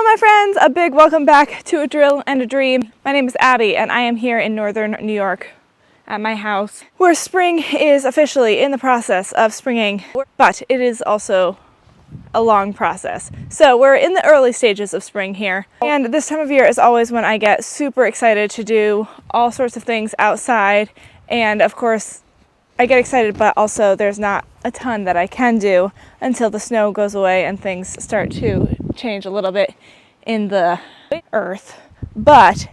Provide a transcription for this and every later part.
my friends, a big welcome back to A Drill and a Dream. My name is Abby and I am here in northern New York at my house where spring is officially in the process of springing, but it is also a long process. So we're in the early stages of spring here, and this time of year is always when I get super excited to do all sorts of things outside. And of course I get excited, but also there's not a ton that I can do until the snow goes away and things start to change a little bit in the earth. But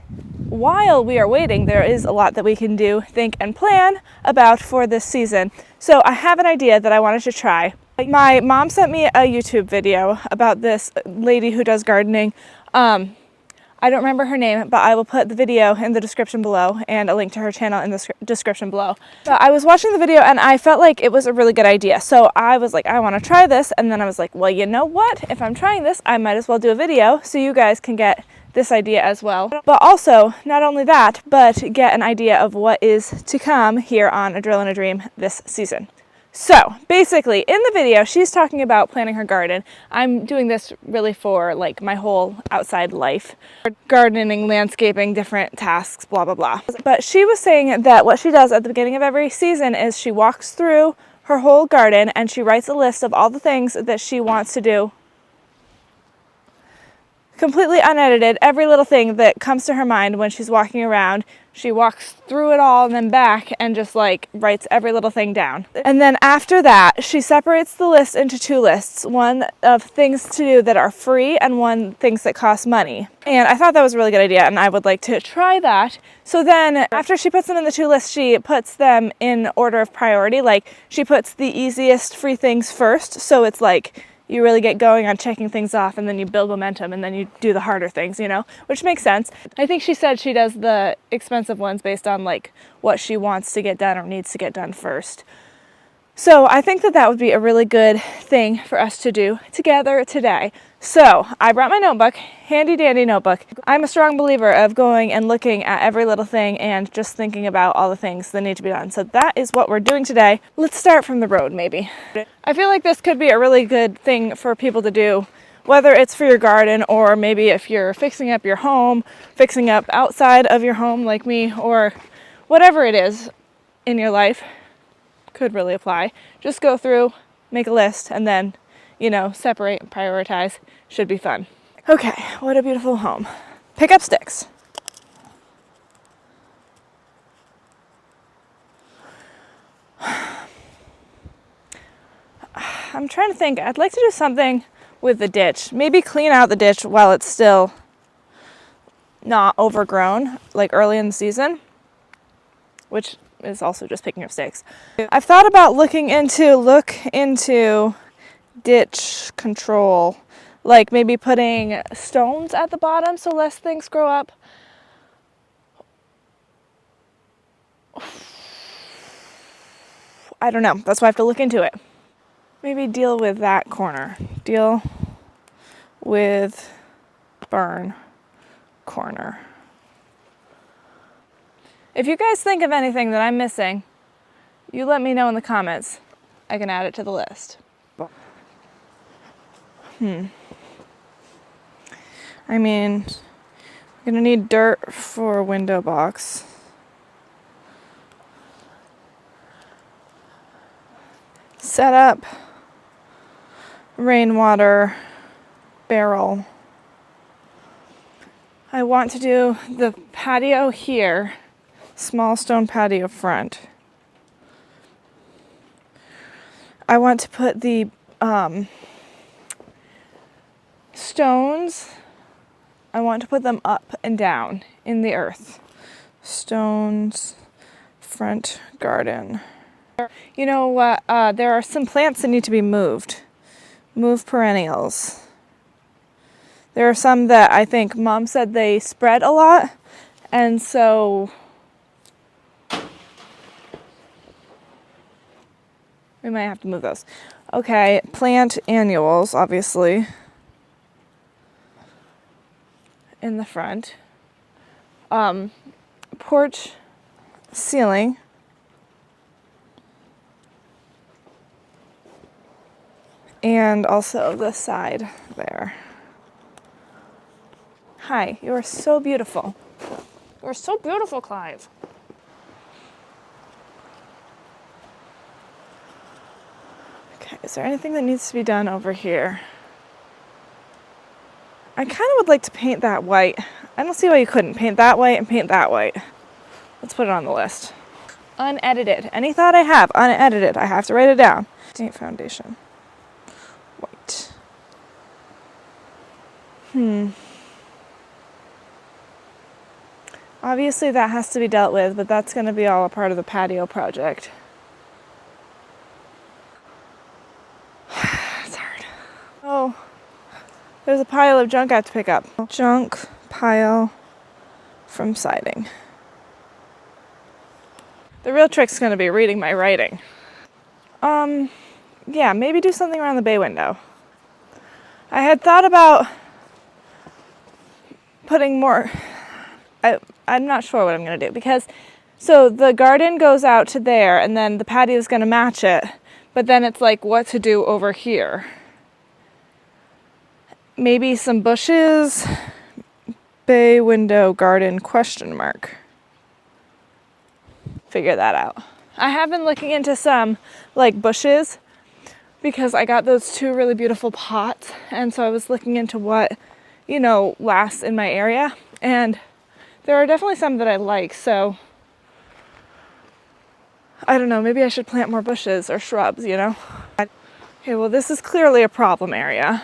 while we are waiting, there is a lot that we can do, think, and plan about for this season. So I have an idea that I wanted to try. My mom sent me a YouTube video about this lady who does gardening. I don't remember her name, but I will put the video in the description below and a link to her channel in the description below. But I was watching the video and I felt like it was a really good idea. So I was like, I want to try this. And then I was like, well, you know what? If I'm trying this, I might as well do a video so you guys can get this idea as well. But also, not only that, but get an idea of what is to come here on A Drill and a Dream this season. So basically in the video, she's talking about planting her garden. I'm doing this really for like my whole outside life, gardening, landscaping, different tasks, blah, blah, blah. But she was saying that what she does at the beginning of every season is she walks through her whole garden and she writes a list of all the things that she wants to do. Completely unedited, every little thing that comes to her mind when she's walking around. She walks through it all and then back and just like writes every little thing down. And then after that, she separates the list into two lists, one of things to do that are free and one things that cost money. And I thought that was a really good idea and I would like to try that. So then after she puts them in the two lists, she puts them in order of priority. Like she puts the easiest free things first. So it's like you really get going on checking things off and then you build momentum and then you do the harder things, you know, which makes sense. I think she said she does the expensive ones based on like what she wants to get done or needs to get done first. So I think that that would be a really good thing for us to do together today. So I brought my notebook, handy dandy notebook. I'm a strong believer of going and looking at every little thing and just thinking about all the things that need to be done. So that is what we're doing today. Let's start from the road maybe. I feel like this could be a really good thing for people to do, whether it's for your garden or maybe if you're fixing up your home, fixing up outside of your home like me, or whatever it is in your life. Could really apply. Just go through, make a list, and then, you know, separate and prioritize. Should be fun. Okay, what a beautiful home. Pick up sticks. I'm trying to think. I'd like to do something with the ditch. Maybe clean out the ditch while it's still not overgrown, like early in the season, which is also just picking up sticks. I've thought about look into ditch control, like maybe putting stones at the bottom so less things grow up. I don't know. That's why I have to look into it. Maybe deal with that corner. Deal with burn corner. If you guys think of anything that I'm missing, you let me know in the comments. I can add it to the list. I mean, we're gonna need dirt for a window box. Set up rainwater barrel. I want to do the patio here. Small stone patio front. I want to put the stones, I want to put them up and down in the earth. Stones, front garden. You know what? There are some plants that need to be moved. Move perennials. There are some that I think Mom said they spread a lot, and so we might have to move those. Okay, plant annuals, obviously, in the front. Porch ceiling. And also the side there. Hi, you are so beautiful. You are so beautiful, Clive. Okay, is there anything that needs to be done over here? I kind of would like to paint that white. I don't see why you couldn't paint that white and paint that white. Let's put it on the list. Unedited. Any thought I have, unedited. I have to write it down. Paint foundation. White. Obviously that has to be dealt with, but that's going to be all a part of the patio project. It's hard. Oh, there's a pile of junk I have to pick up. Junk pile from siding. The real trick's going to be reading my writing. Yeah, maybe do something around the bay window. I had thought about putting more, I'm not sure what I'm going to do because, so the garden goes out to there and then the patio is going to match it, but then it's like what to do over here. Maybe some bushes, bay window garden question mark. Figure that out. I have been looking into some like bushes because I got those two really beautiful pots, and so I was looking into what, you know, lasts in my area, and there are definitely some that I like, so I don't know, maybe I should plant more bushes or shrubs, you know? Okay, well this is clearly a problem area,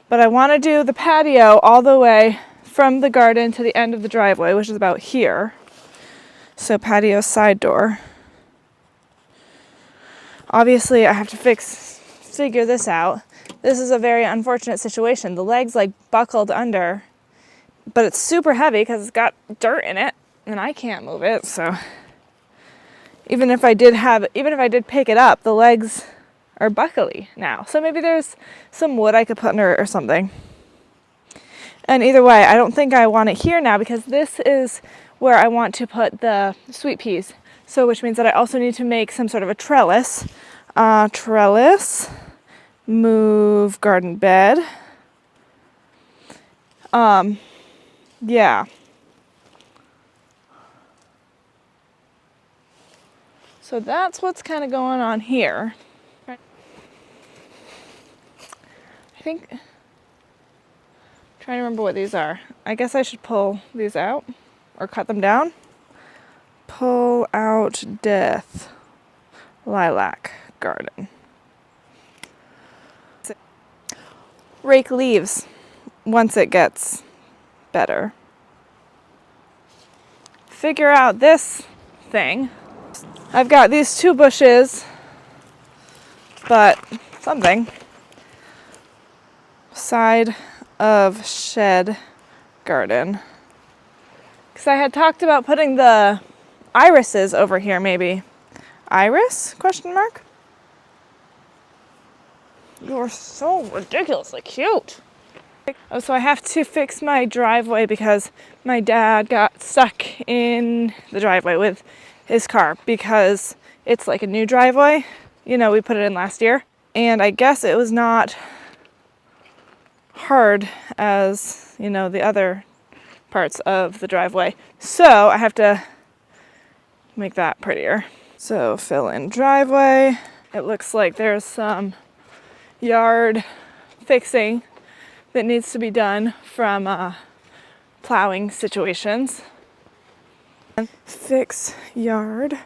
but I want to do the patio all the way from the garden to the end of the driveway, which is about here. So patio side door. Obviously I have to figure this out. This is a very unfortunate situation. The leg's like buckled under, but it's super heavy because it's got dirt in it and I can't move it. So even if I did pick it up, the legs are buckly now. So maybe there's some wood I could put under it or something. And either way, I don't think I want it here now because this is where I want to put the sweet peas. So which means that I also need to make some sort of a trellis. Trellis, move garden bed. Yeah. So that's what's kind of going on here. I think, trying to remember what these are. I guess I should pull these out or cut them down. Pull out death. Lilac garden. Rake leaves once it gets better. Figure out this thing. I've got these two bushes, but something. Side of shed garden. Because I had talked about putting the irises over here, maybe. Iris? Question mark? You're so ridiculously cute. Oh, so I have to fix my driveway because my dad got stuck in the driveway with his car because it's like a new driveway. You know, we put it in last year. And I guess it was not hard as, you know, the other parts of the driveway. So I have to make that prettier. So fill in driveway. It looks like there's some yard fixing that needs to be done from plowing situations. Fix yard.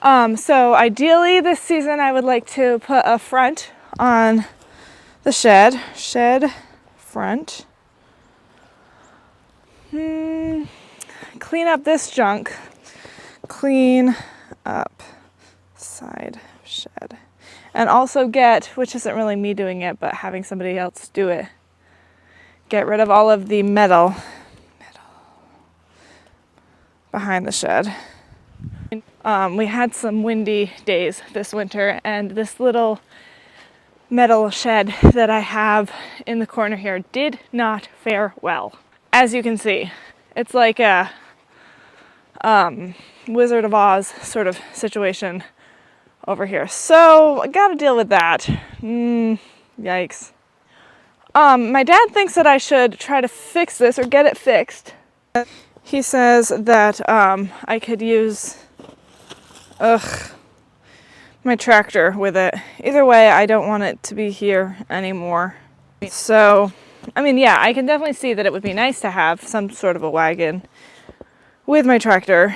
So ideally this season I would like to put a front on the shed. Shed front. Clean up this junk. Clean up side shed. And also get, which isn't really me doing it, but having somebody else do it, get rid of all of the metal behind the shed. We had some windy days this winter, and this little metal shed that I have in the corner here did not fare well. As you can see, it's like a Wizard of Oz sort of situation over here. So I gotta deal with that. Yikes. My dad thinks that I should try to fix this or get it fixed. He says that I could use my tractor with it. Either way, I don't want it to be here anymore. So, I mean, yeah, I can definitely see that it would be nice to have some sort of a wagon with my tractor.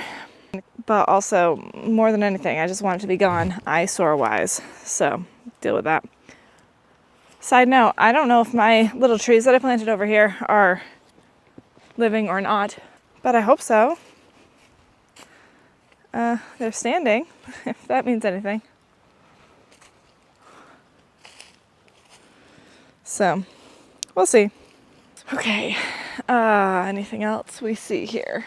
But also, more than anything, I just want it to be gone, eyesore-wise. So, deal with that. Side note, I don't know if my little trees that I planted over here are living or not, but I hope so. They're standing, if that means anything. So, we'll see. Okay, anything else we see here?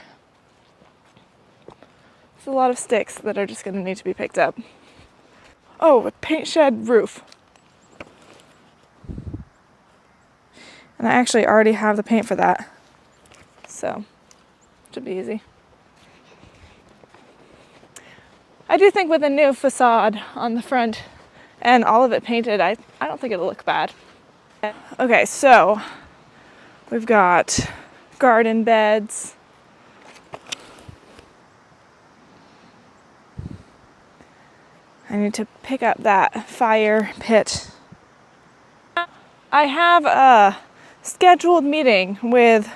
There's a lot of sticks that are just going to need to be picked up. Oh, a paint shed roof. And I actually already have the paint for that. So, should be easy. I do think with a new facade on the front and all of it painted, I don't think it'll look bad. Okay, so we've got garden beds. I need to pick up that fire pit. I have a scheduled meeting with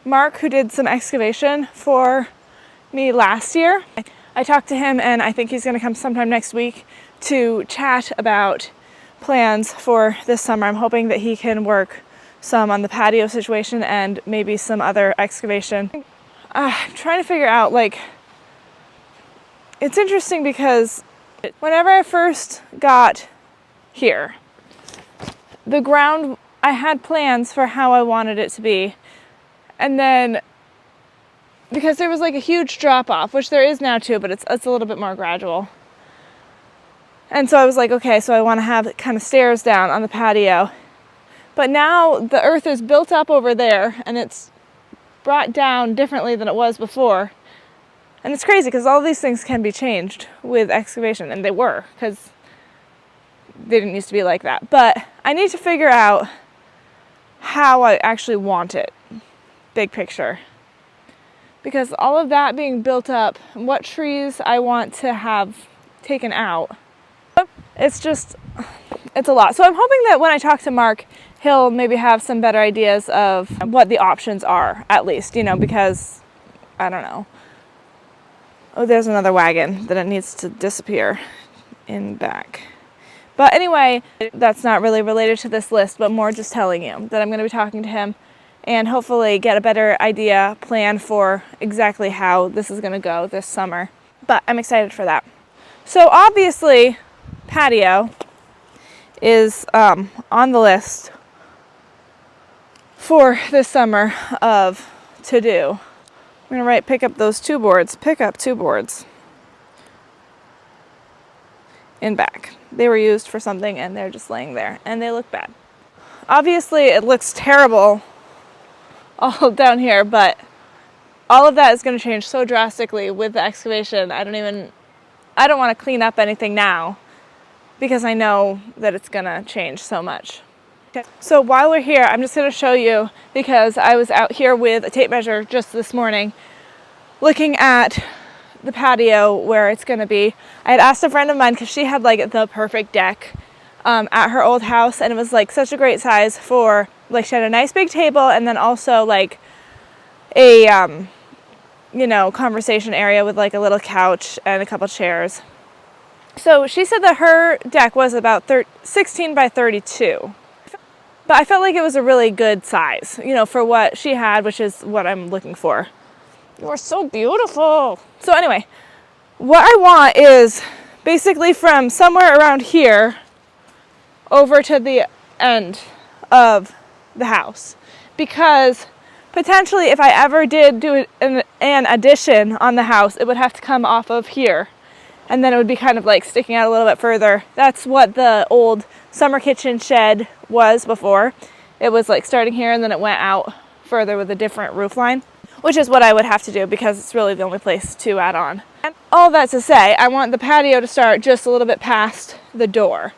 Mark, who did some excavation for me last year. I talked to him, and I think he's going to come sometime next week to chat about plans for this summer. I'm hoping that he can work some on the patio situation and maybe some other excavation. I'm trying to figure out, like, it's interesting because whenever I first got here, the ground, I had plans for how I wanted it to be. And then, because there was like a huge drop off, which there is now too, but it's a little bit more gradual. And so I was like, okay, so I want to have kind of stairs down on the patio. But now the earth is built up over there and it's brought down differently than it was before. And it's crazy because all these things can be changed with excavation, and they were, because they didn't used to be like that. But I need to figure out how I actually want it, big picture. Because all of that being built up, what trees I want to have taken out, it's a lot. So I'm hoping that when I talk to Mark, he'll maybe have some better ideas of what the options are, at least, because, I don't know. Oh, there's another wagon that it needs to disappear in back. But anyway, that's not really related to this list, but more just telling you that I'm going to be talking to him and hopefully get a better plan for exactly how this is going to go this summer. But I'm excited for that. So obviously, patio is on the list for this summer of to do. I'm going to pick up 2 boards in back. They were used for something and they're just laying there and they look bad. Obviously it looks terrible all down here, but all of that is going to change so drastically with the excavation. I don't want to clean up anything now because I know that it's going to change so much. Okay. So while we're here, I'm just going to show you, because I was out here with a tape measure just this morning looking at the patio where it's going to be. I had asked a friend of mine because she had like the perfect deck at her old house, and it was like such a great size for, like, she had a nice big table and then also like a conversation area with like a little couch and a couple chairs. So she said that her deck was about 16 by 32. But I felt like it was a really good size, for what she had, which is what I'm looking for. You are so beautiful. So anyway, what I want is basically from somewhere around here over to the end of the house. Because potentially if I ever did do an addition on the house, it would have to come off of here. And then it would be kind of like sticking out a little bit further. That's what the old summer kitchen shed was before. It was like starting here and then it went out further with a different roof line, which is what I would have to do because it's really the only place to add on. And all that to say, I want the patio to start just a little bit past the door.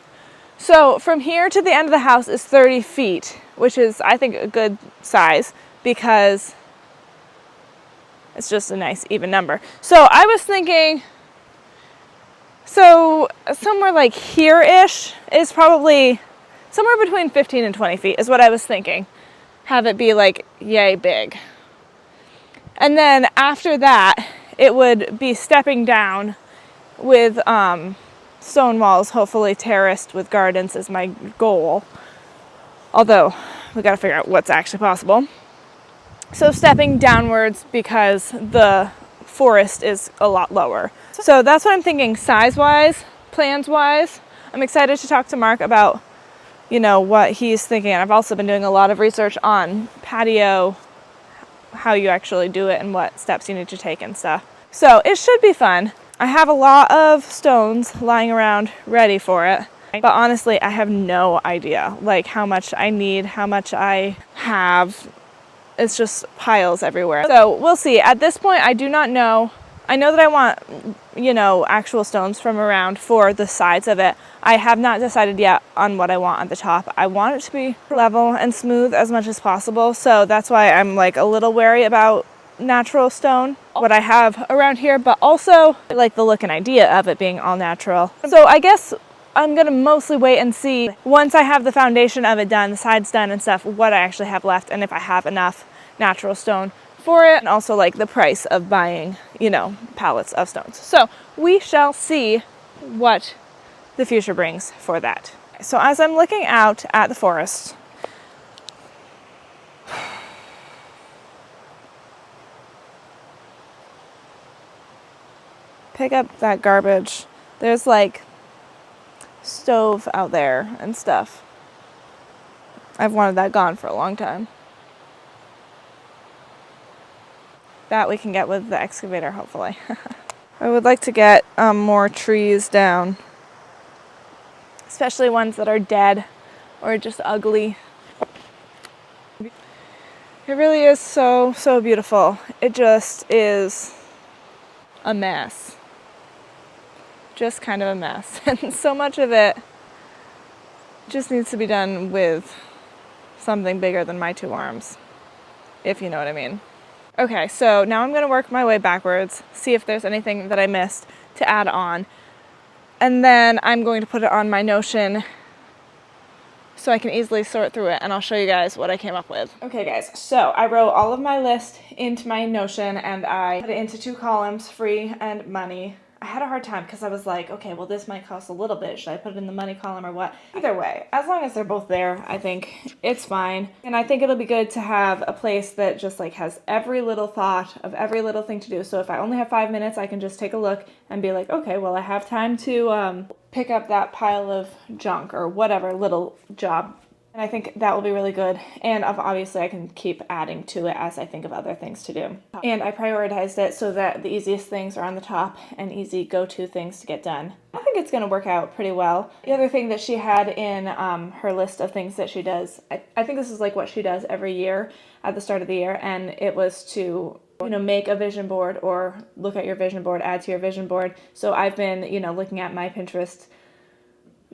So from here to the end of the house is 30 feet, which is, I think, a good size because it's just a nice even number. So I was thinking, so somewhere like here-ish is probably somewhere between 15 and 20 feet is what I was thinking. Have it be like yay big. And then after that, it would be stepping down with stone walls, hopefully terraced with gardens is my goal. Although we got to figure out what's actually possible. So stepping downwards because the forest is a lot lower. So that's what I'm thinking size-wise, plans-wise. I'm excited to talk to Mark about, you know, what he's thinking. And I've also been doing a lot of research on patio, how you actually do it and what steps you need to take and stuff. So it should be fun. I have a lot of stones lying around ready for it. But honestly, I have no idea like how much I need, how much I have. It's just piles everywhere. So we'll see. At this point, I do not know. I know that I want, you know, actual stones from around for the sides of it. I have not decided yet on what I want on the top. I want it to be level and smooth as much as possible. So that's why I'm like a little wary about natural stone, what I have around here, but also I like the look and idea of it being all natural. So I guess I'm gonna mostly wait and see once I have the foundation of it done, the sides done and stuff, what I actually have left and if I have enough natural stone for it, and also like the price of buying, you know, pallets of stones. So we shall see what the future brings for that. So as I'm looking out at the forest, pick up that garbage. There's like stove out there and stuff. I've wanted that gone for a long time. That we can get with the excavator, hopefully. I would like to get more trees down, especially ones that are dead or just ugly. It really is so, so beautiful. It just is a mess. Just kind of a mess. And so much of it just needs to be done with something bigger than my two arms, if you know what I mean. Okay, so now I'm going to work my way backwards, see if there's anything that I missed to add on. And then I'm going to put it on my Notion so I can easily sort through it, and I'll show you guys what I came up with. Okay guys, so I wrote all of my list into my Notion and I put it into 2 columns, free and money. I had a hard time because I was like, okay, well this might cost a little bit. Should I put it in the money column or what? Either way, as long as they're both there, I think it's fine. And I think it'll be good to have a place that just like has every little thought of every little thing to do. So if I only have 5 minutes, I can just take a look and be like, okay, well I have time to pick up that pile of junk or whatever little job. And I think that will be really good. And obviously I can keep adding to it as I think of other things to do. And I prioritized it so that the easiest things are on the top and easy go-to things to get done. I think it's going to work out pretty well. The other thing that she had in her list of things that she does, I think this is like what she does every year at the start of the year. And it was to, you know, make a vision board or look at your vision board, add to your vision board. So I've been, you know, looking at my Pinterest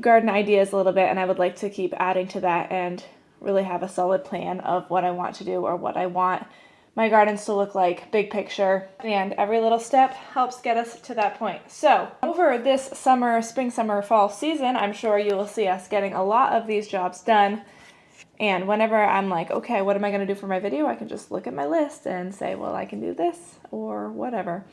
garden ideas a little bit, and I would like to keep adding to that and really have a solid plan of what I want to do or what I want my gardens to look like, big picture, and every little step helps get us to that point. So over this summer, spring, summer, fall season, I'm sure you will see us getting a lot of these jobs done. And whenever I'm like, okay, what am I going to do for my video? I can just look at my list and say, well, I can do this or whatever.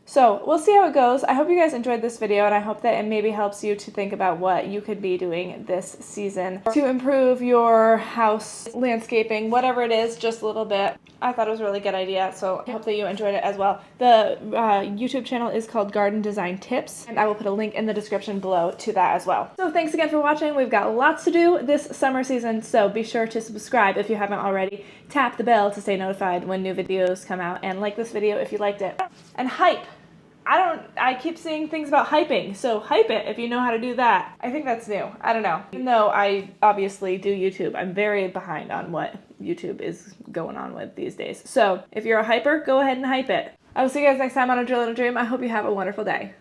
So we'll see how it goes. I hope you guys enjoyed this video, and I hope that it maybe helps you to think about what you could be doing this season to improve your house landscaping, whatever it is, just a little bit. I thought it was a really good idea, so I hope that you enjoyed it as well. The YouTube channel is called Garden Design Tips, and I will put a link in the description below to that as well. So thanks again for watching. We've got lots to do this summer season, so be sure to subscribe if you haven't already. Tap the bell to stay notified when new videos come out, and like this video if you liked it. And hype! I keep seeing things about hyping, so hype it if you know how to do that. I think that's new. I don't know. Even though I obviously do YouTube, I'm very behind on what YouTube is going on with these days. So if you're a hyper, go ahead and hype it. I will see you guys next time on A Drill and a Dream. I hope you have a wonderful day.